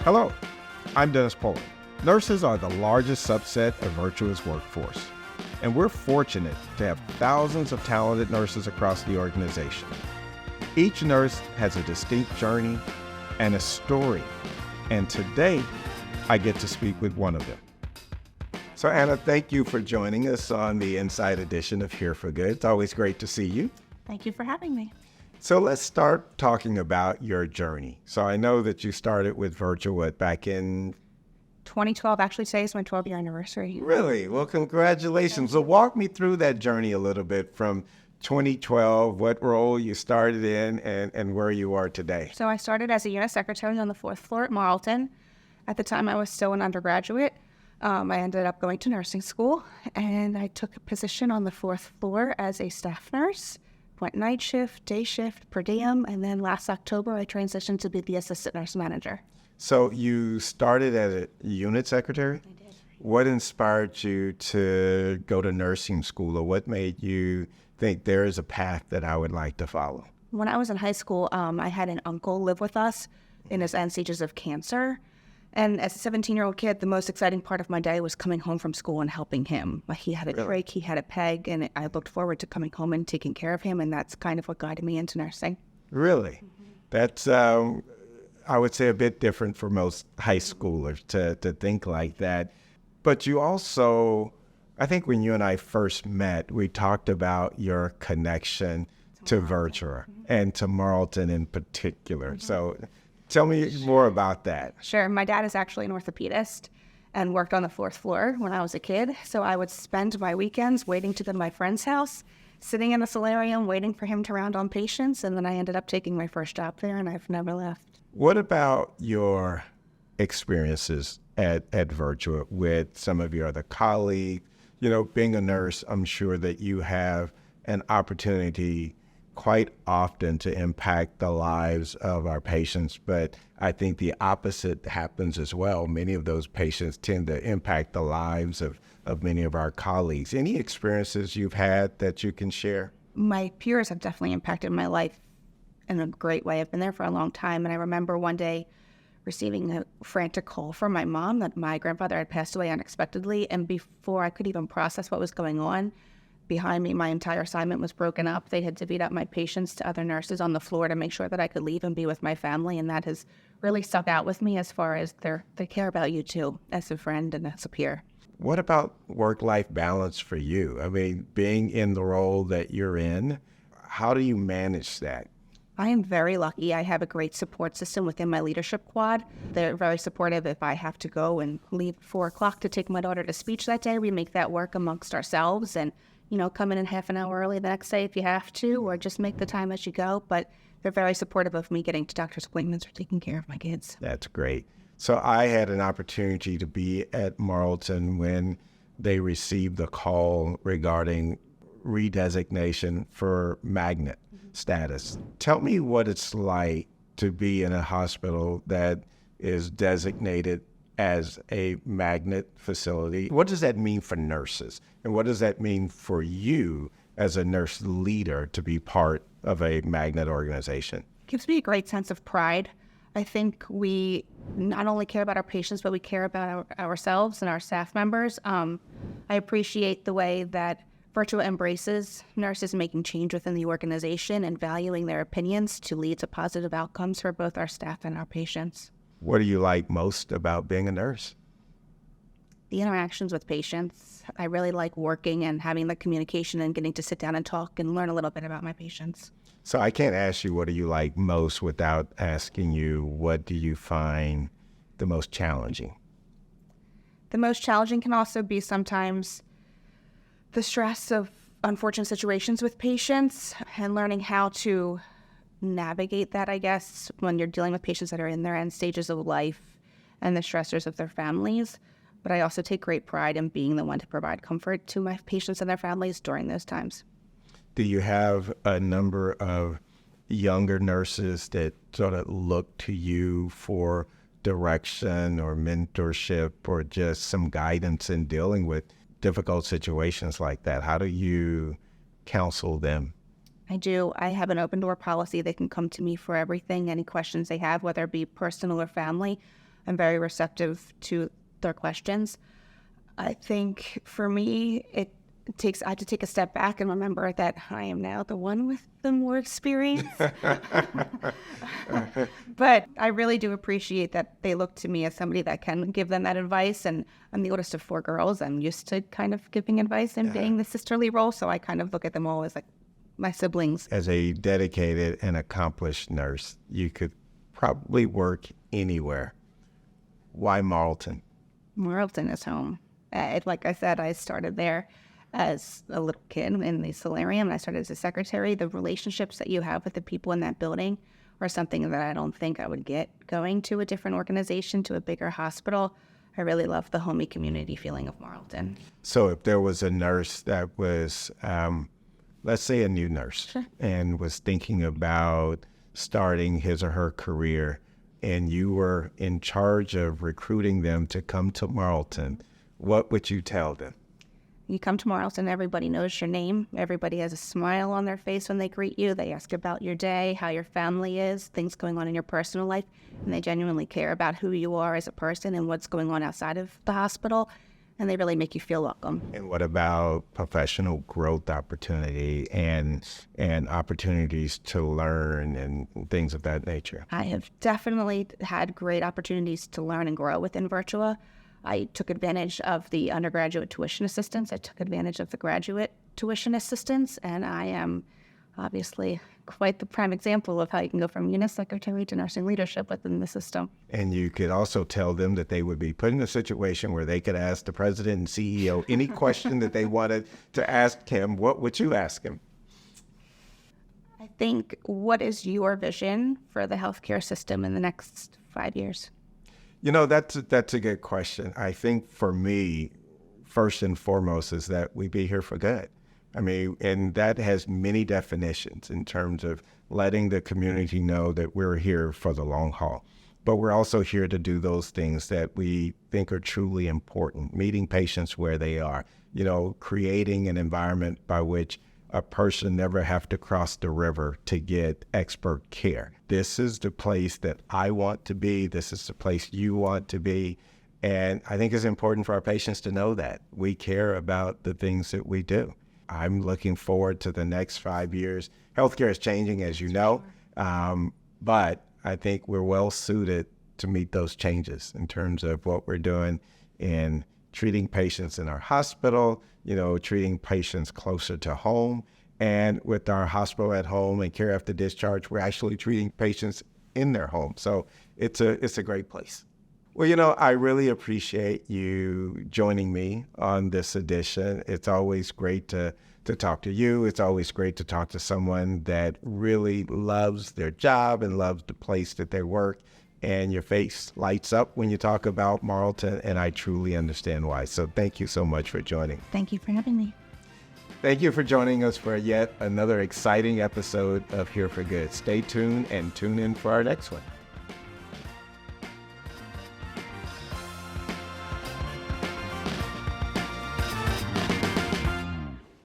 Hello, I'm Dennis Pullin. Nurses are the largest subset of Virtua's workforce, and we're fortunate to have thousands of talented nurses across the organization. Each nurse has a distinct journey and a story, and today I get to speak with one of them. So Anna, thank you for joining us on the Inside edition of Here for Good. It's always great to see you. Thank you for having me. So let's start talking about your journey. So I know that you started with Virtua back in 2012, actually today is my 12-year anniversary. Really? Well, congratulations. So walk me through that journey a little bit from 2012, what role you started in and where you are today. So I started as a unit secretary on the 4th floor at Marlton. At the time, I was still an undergraduate. I ended up going to nursing school, and I took a position on the 4th floor as a staff nurse. Went night shift, day shift, per diem, and then last October, I transitioned to be the assistant nurse manager. So you started as a unit secretary? I did. What inspired you to go to nursing school, or what made you think there is a path that I would like to follow? When I was in high school, I had an uncle live with us in his end stages of cancer. And as a 17-year-old kid, the most exciting part of my day was coming home from school and helping him. He had a trach, he had a peg, and I looked forward to coming home and taking care of him, and that's kind of what guided me into nursing. Really? Mm-hmm. That's, I would say, a bit different for most high schoolers to think like that. But you also, I think when you and I first met, we talked about your connection to Virtua and to Marlton in particular. So tell me more about that. Sure. My dad is actually an orthopedist and worked on the 4th floor when I was a kid. So I would spend my weekends waiting to go to my friend's house, sitting in a solarium, waiting for him to round on patients. And then I ended up taking my first job there, and I've never left. What about your experiences at Virtua with some of your other colleagues? You know, being a nurse, I'm sure that you have an opportunity quite often to impact the lives of our patients, but I think the opposite happens as well. Many of those patients tend to impact the lives of many of our colleagues. Any experiences you've had that you can share? My peers have definitely impacted my life in a great way. I've been there for a long time, and I remember one day receiving a frantic call from my mom that my grandfather had passed away unexpectedly, and before I could even process what was going on, behind me, my entire assignment was broken up. They had divvied up my patients to other nurses on the floor to make sure that I could leave and be with my family, and that has really stuck out with me as far as they care about you too, as a friend and as a peer. What about work-life balance for you? I mean, being in the role that you're in, how do you manage that? I am very lucky. I have a great support system within my leadership quad. They're very supportive. If I have to go and leave at 4 o'clock to take my daughter to speech that day, we make that work amongst ourselves, and come in half an hour early the next day if you have to, or just make the time as you go. But they're very supportive of me getting to doctor's appointments or taking care of my kids. That's great. So I had an opportunity to be at Marlton when they received the call regarding redesignation for magnet status. Tell me what it's like to be in a hospital that is designated as a magnet facility. What does that mean for nurses? And what does that mean for you as a nurse leader to be part of a magnet organization? It gives me a great sense of pride. I think we not only care about our patients, but we care about ourselves and our staff members. I appreciate the way that Virtua embraces nurses making change within the organization and valuing their opinions to lead to positive outcomes for both our staff and our patients. What do you like most about being a nurse? The interactions with patients. I really like working and having the communication and getting to sit down and talk and learn a little bit about my patients. So I can't ask you what do you like most without asking you what do you find the most challenging? The most challenging can also be sometimes the stress of unfortunate situations with patients and learning how to navigate that, I guess, when you're dealing with patients that are in their end stages of life and the stressors of their families. But I also take great pride in being the one to provide comfort to my patients and their families during those times. Do you have a number of younger nurses that sort of look to you for direction or mentorship or just some guidance in dealing with difficult situations like that? How do you counsel them? I do. I have an open door policy. They can come to me for everything, any questions they have, whether it be personal or family. I'm very receptive to their questions. I think for me, I have to take a step back and remember that I am now the one with the more experience. But I really do appreciate that they look to me as somebody that can give them that advice. And I'm the oldest of 4 girls. I'm used to kind of giving advice and being the sisterly role. So I kind of look at them all as like my siblings. As a dedicated and accomplished nurse, you could probably work anywhere. Why Marlton? Marlton is home. Like I said, I started there as a little kid in the solarium, and I started as a secretary. The relationships that you have with the people in that building are something that I don't think I would get going to a different organization, to a bigger hospital. I really love the homey community feeling of Marlton. So if there was a nurse that was, let's say a new nurse, Sure. and was thinking about starting his or her career, and you were in charge of recruiting them to come to Marlton, what would you tell them? You come to Marlton, everybody knows your name. Everybody has a smile on their face when they greet you. They ask about your day, how your family is, things going on in your personal life, and they genuinely care about who you are as a person and what's going on outside of the hospital, and they really make you feel welcome. And what about professional growth opportunity and opportunities to learn and things of that nature? I have definitely had great opportunities to learn and grow within Virtua. I took advantage of the undergraduate tuition assistance. I took advantage of the graduate tuition assistance, and I am obviously quite the prime example of how you can go from unit secretary to nursing leadership within the system. And you could also tell them that they would be put in a situation where they could ask the president and CEO any question that they wanted to ask him. What would you ask him? I think, what is your vision for the healthcare system in the next 5 years? You know, that's a good question. I think for me, first and foremost, is that we be here for good. I mean, and that has many definitions in terms of letting the community know that we're here for the long haul. But we're also here to do those things that we think are truly important, meeting patients where they are, you know, creating an environment by which a person never have to cross the river to get expert care. This is the place that I want to be. This is the place you want to be. And I think it's important for our patients to know that we care about the things that we do. I'm looking forward to the next 5 years. Healthcare is changing, as you know, but I think we're well suited to meet those changes in terms of what we're doing in treating patients in our hospital, you know, treating patients closer to home. And with our hospital at home and care after discharge, we're actually treating patients in their home. So it's a great place. Well, you know, I really appreciate you joining me on this edition. It's always great to talk to you. It's always great to talk to someone that really loves their job and loves the place that they work. And your face lights up when you talk about Marlton, and I truly understand why. So thank you so much for joining. Thank you for having me. Thank you for joining us for yet another exciting episode of Here for Good. Stay tuned and tune in for our next one.